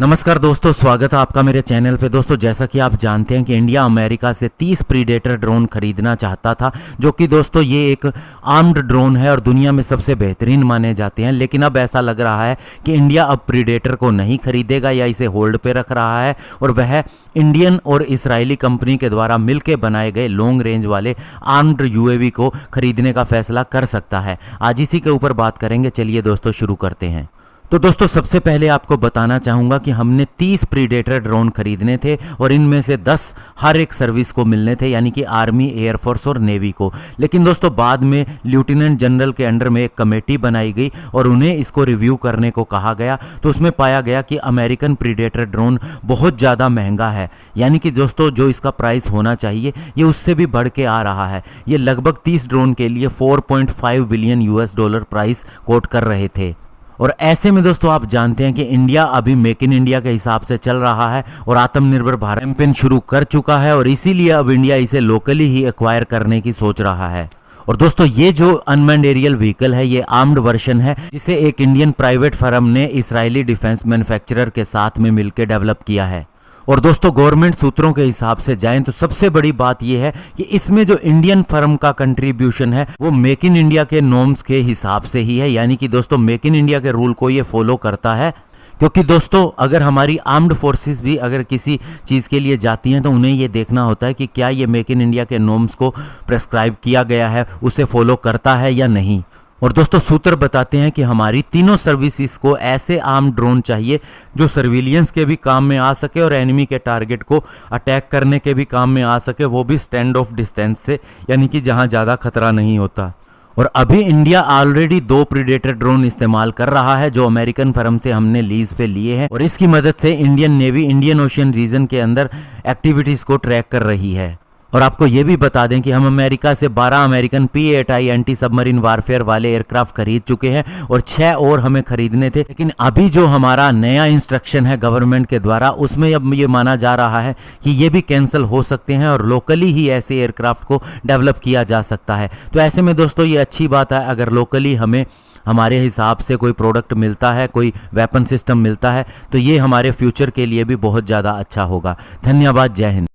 नमस्कार दोस्तों, स्वागत है आपका मेरे चैनल पे। दोस्तों, जैसा कि आप जानते हैं कि इंडिया अमेरिका से 30 प्रीडेटर ड्रोन खरीदना चाहता था, जो कि दोस्तों ये एक आर्म्ड ड्रोन है और दुनिया में सबसे बेहतरीन माने जाते हैं। लेकिन अब ऐसा लग रहा है कि इंडिया अब प्रीडेटर को नहीं खरीदेगा या इसे होल्ड पे रख रहा है और वह इंडियन और इजरायली कंपनी के द्वारा मिलकर बनाए गए लॉन्ग रेंज वाले आर्म्ड यूएवी को खरीदने का फैसला कर सकता है। आज इसी के ऊपर बात करेंगे। चलिए दोस्तों, शुरू करते हैं। तो दोस्तों, सबसे पहले आपको बताना चाहूँगा कि हमने 30 प्रीडेटर ड्रोन खरीदने थे और इनमें से 10 हर एक सर्विस को मिलने थे, यानी कि आर्मी, एयरफोर्स और नेवी को। लेकिन दोस्तों, बाद में लेफ्टिनेंट जनरल के अंडर में एक कमेटी बनाई गई और उन्हें इसको रिव्यू करने को कहा गया। तो उसमें पाया गया कि अमेरिकन प्रीडेटर ड्रोन बहुत ज़्यादा महंगा है, यानी कि दोस्तों जो इसका प्राइस होना चाहिए ये उससे भी बढ़ के आ रहा है। ये लगभग 30 ड्रोन के लिए 4.5 बिलियन US$ प्राइस कोट कर रहे थे। और ऐसे में दोस्तों, आप जानते हैं कि इंडिया अभी मेक इन इंडिया के हिसाब से चल रहा है और आत्मनिर्भर भारत कैंपेन शुरू कर चुका है और इसीलिए अब इंडिया इसे लोकली ही एक्वायर करने की सोच रहा है। और दोस्तों, ये जो अनमैन्ड एरियल व्हीकल है ये आर्म्ड वर्जन है, जिसे एक इंडियन प्राइवेट फर्म ने इजरायली डिफेंस मैन्युफैक्चरर के साथ में मिलकर डेवलप किया है। और दोस्तों, गवर्नमेंट सूत्रों के हिसाब से जाएं तो सबसे बड़ी बात यह है कि इसमें जो इंडियन फर्म का कंट्रीब्यूशन है वो मेक इन इंडिया के नॉर्म्स के हिसाब से ही है, यानी कि दोस्तों मेक इन इंडिया के रूल को ये फॉलो करता है। क्योंकि दोस्तों, अगर हमारी आर्म्ड फोर्सेस भी अगर किसी चीज़ के लिए जाती हैं तो उन्हें ये देखना होता है कि क्या ये मेक इन इंडिया के नॉर्म्स को प्रेस्क्राइब किया गया है, उसे फॉलो करता है या नहीं। और दोस्तों, सूत्र बताते हैं कि हमारी तीनों सर्विसेज को ऐसे आर्म ड्रोन चाहिए जो सर्विलियंस के भी काम में आ सके और एनिमी के टारगेट को अटैक करने के भी काम में आ सके, वो भी स्टैंड ऑफ डिस्टेंस से, यानी कि जहां ज़्यादा खतरा नहीं होता। और अभी इंडिया ऑलरेडी 2 प्रीडेटर ड्रोन इस्तेमाल कर रहा है जो अमेरिकन फर्म से हमने लीज पे लिए हैं और इसकी मदद से Indian navy Indian ocean region के अंदर एक्टिविटीज़ को ट्रैक कर रही है। और आपको ये भी बता दें कि हम अमेरिका से 12 American P-8I anti submarine warfare वाले एयरक्राफ्ट खरीद चुके हैं और 6 और हमें खरीदने थे। लेकिन अभी जो हमारा नया इंस्ट्रक्शन है गवर्नमेंट के द्वारा, उसमें अब ये माना जा रहा है कि ये भी कैंसिल हो सकते हैं और लोकली ही ऐसे एयरक्राफ्ट को डेवलप किया जा सकता है। तो ऐसे में दोस्तों, ये अच्छी बात है अगर लोकली हमें हमारे हिसाब से कोई प्रोडक्ट मिलता है, कोई वेपन सिस्टम मिलता है, तो ये हमारे फ्यूचर के लिए भी बहुत ज़्यादा अच्छा होगा। धन्यवाद। जय हिंद।